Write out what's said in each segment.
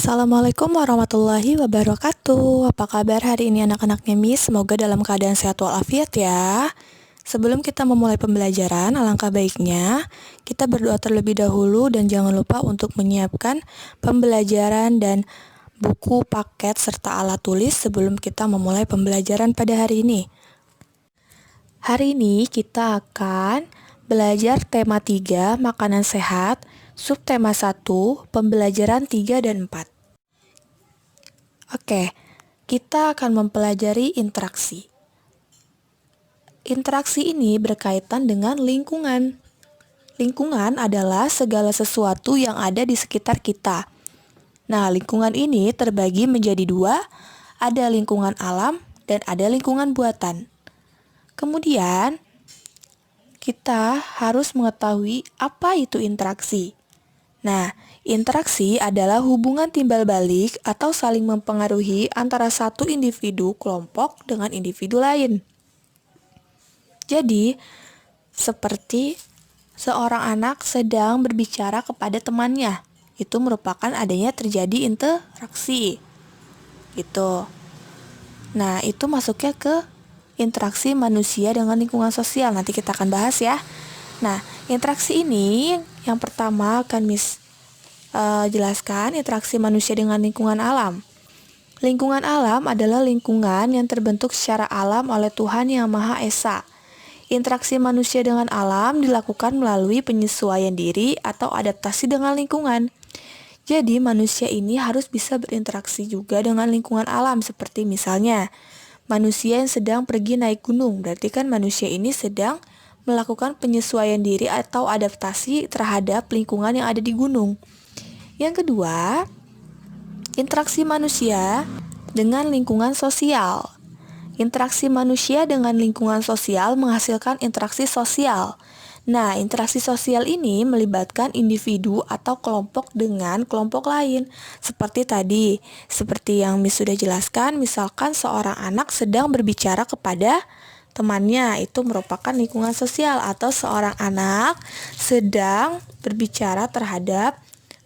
Assalamualaikum warahmatullahi wabarakatuh. Apa kabar hari ini anak-anaknya Miss? Semoga dalam keadaan sehat walafiat ya. Sebelum kita memulai pembelajaran, alangkah baiknya kita berdoa terlebih dahulu dan jangan lupa untuk menyiapkan pembelajaran dan buku, paket, serta alat tulis sebelum kita memulai pembelajaran pada hari ini. Hari ini kita akan belajar tema 3, makanan sehat, subtema 1, pembelajaran 3 dan 4. Oke, kita akan mempelajari interaksi. Interaksi ini berkaitan dengan lingkungan. Lingkungan adalah segala sesuatu yang ada di sekitar kita. Nah, lingkungan ini terbagi menjadi dua, ada lingkungan alam dan ada lingkungan buatan. Kemudian, kita harus mengetahui apa itu interaksi. Nah, interaksi adalah hubungan timbal balik atau saling mempengaruhi antara satu individu kelompok dengan individu lain. Jadi, seperti seorang anak sedang berbicara kepada temannya, itu merupakan adanya terjadi interaksi. Gitu. Nah, itu masuknya ke interaksi manusia dengan lingkungan sosial. Nanti kita akan bahas ya. Nah, interaksi ini yang pertama akan jelaskan interaksi manusia dengan lingkungan alam. Lingkungan alam adalah lingkungan yang terbentuk secara alam oleh Tuhan Yang Maha Esa. Interaksi manusia dengan alam dilakukan melalui penyesuaian diri atau adaptasi dengan lingkungan. Jadi, manusia ini harus bisa berinteraksi juga dengan lingkungan alam, seperti misalnya manusia yang sedang pergi naik gunung, berarti kan manusia ini sedang melakukan penyesuaian diri atau adaptasi terhadap lingkungan yang ada di gunung. Yang kedua, interaksi manusia dengan lingkungan sosial. Interaksi manusia dengan lingkungan sosial menghasilkan interaksi sosial. Nah, interaksi sosial ini melibatkan individu atau kelompok dengan kelompok lain. Seperti yang Miss sudah jelaskan, misalkan seorang anak sedang berbicara kepada temannya, itu merupakan lingkungan sosial. Atau seorang anak sedang berbicara terhadap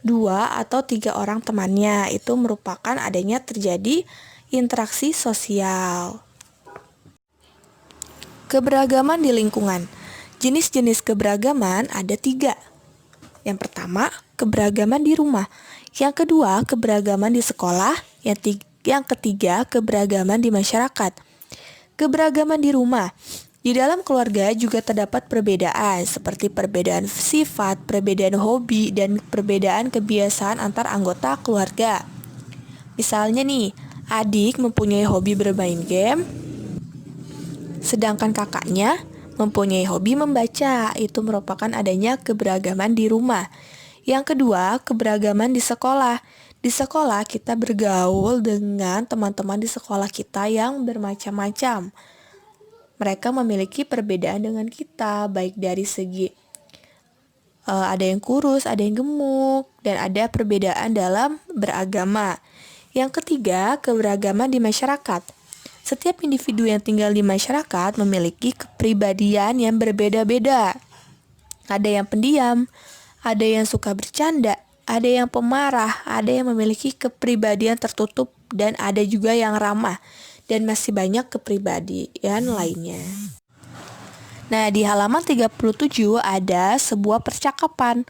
2 atau 3 orang temannya, itu merupakan adanya terjadi interaksi sosial. Keberagaman di lingkungan. Jenis-jenis keberagaman ada 3. Yang pertama, keberagaman di rumah. Yang kedua, keberagaman di sekolah. Yang ketiga, keberagaman di masyarakat. Keberagaman di rumah. Di dalam keluarga juga terdapat perbedaan, seperti perbedaan sifat, perbedaan hobi, dan perbedaan kebiasaan antar anggota keluarga. Misalnya nih, adik mempunyai hobi bermain game, sedangkan kakaknya mempunyai hobi membaca. Itu merupakan adanya keberagaman di rumah. Yang kedua, keberagaman di sekolah. Di sekolah kita bergaul dengan teman-teman di sekolah kita yang bermacam-macam. Mereka memiliki perbedaan dengan kita, baik dari segi ada yang kurus, ada yang gemuk, dan ada perbedaan dalam beragama. Yang ketiga, keberagaman di masyarakat. Setiap individu yang tinggal di masyarakat memiliki kepribadian yang berbeda-beda. Ada yang pendiam, ada yang suka bercanda, ada yang pemarah, ada yang memiliki kepribadian tertutup, dan ada juga yang ramah, dan masih banyak kepribadian lainnya. Nah, di halaman 37 ada sebuah percakapan.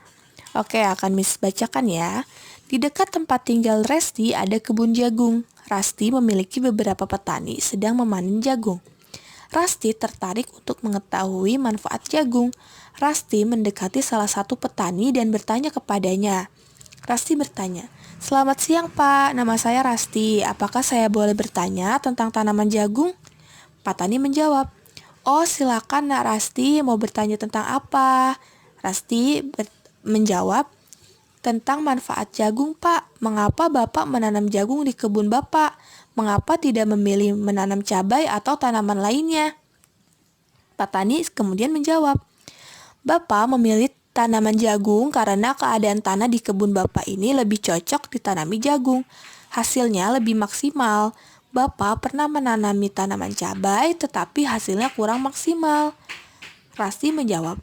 Oke, akan Miss bacakan ya. Di dekat tempat tinggal Resti ada kebun jagung. Rasti memiliki beberapa petani sedang memanen jagung. Rasti tertarik untuk mengetahui manfaat jagung. Rasti mendekati salah satu petani dan bertanya kepadanya. Rasti bertanya, "Selamat siang Pak, nama saya Rasti. Apakah saya boleh bertanya tentang tanaman jagung?" Petani menjawab, "Oh silakan Nak Rasti, mau bertanya tentang apa?" Rasti menjawab, "Tentang manfaat jagung Pak. Mengapa Bapak menanam jagung di kebun Bapak? Mengapa tidak memilih menanam cabai atau tanaman lainnya?" Petani kemudian menjawab, "Bapak memilih tanaman jagung karena keadaan tanah di kebun Bapak ini lebih cocok ditanami jagung. Hasilnya lebih maksimal. Bapak pernah menanami tanaman cabai tetapi hasilnya kurang maksimal." Rasti menjawab,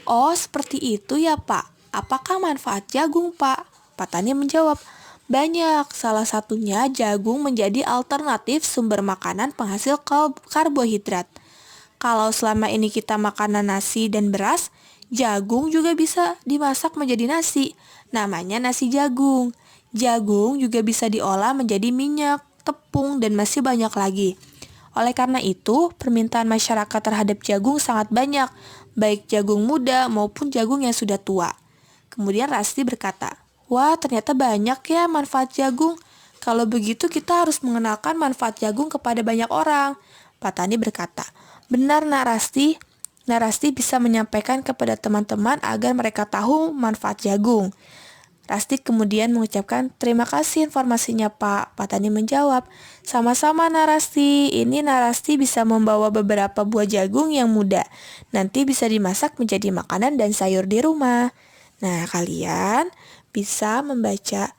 "Oh seperti itu ya Pak. Apakah manfaat jagung Pak?" Petani menjawab, Banyak, salah satunya jagung menjadi alternatif sumber makanan penghasil karbohidrat. Kalau selama ini kita makan nasi dan beras, jagung juga bisa dimasak menjadi nasi. Namanya nasi jagung. Jagung juga bisa diolah menjadi minyak, tepung, dan masih banyak lagi. Oleh karena itu, permintaan masyarakat terhadap jagung sangat banyak, baik jagung muda maupun jagung yang sudah tua. Kemudian Rasti berkata, "Wah, ternyata banyak ya manfaat jagung. Kalau begitu kita harus mengenalkan manfaat jagung kepada banyak orang." Pak Tani berkata, "Benar, Nak Rasti. Nak Rasti bisa menyampaikan kepada teman-teman agar mereka tahu manfaat jagung." Rasti kemudian mengucapkan, "Terima kasih informasinya, Pak." Pak Tani menjawab, "Sama-sama, Narasti. Ini Narasti bisa membawa beberapa buah jagung yang muda. Nanti bisa dimasak menjadi makanan dan sayur di rumah." Nah, kalian bisa membaca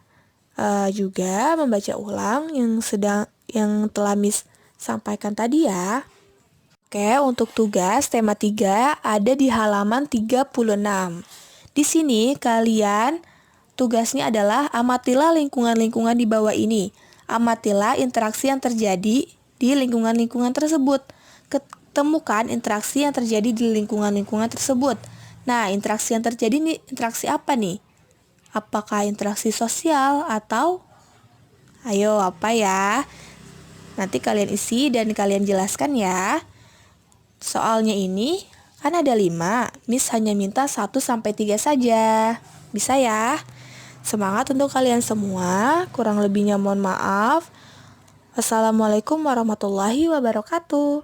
ulang yang telah Miss sampaikan tadi ya. Oke, untuk tugas tema 3 ada di halaman 36. Di sini kalian tugasnya adalah amatilah lingkungan-lingkungan di bawah ini. Amatilah interaksi yang terjadi di lingkungan-lingkungan tersebut. Ketemukan interaksi yang terjadi di lingkungan-lingkungan tersebut. Nah, interaksi yang terjadi nih, interaksi apa nih? Apakah interaksi sosial atau ayo apa ya? Nanti kalian isi dan kalian jelaskan ya. Soalnya ini kan ada 5, Miss hanya minta 1-3 saja. Bisa ya? Semangat untuk kalian semua, kurang lebihnya mohon maaf. Wassalamualaikum warahmatullahi wabarakatuh.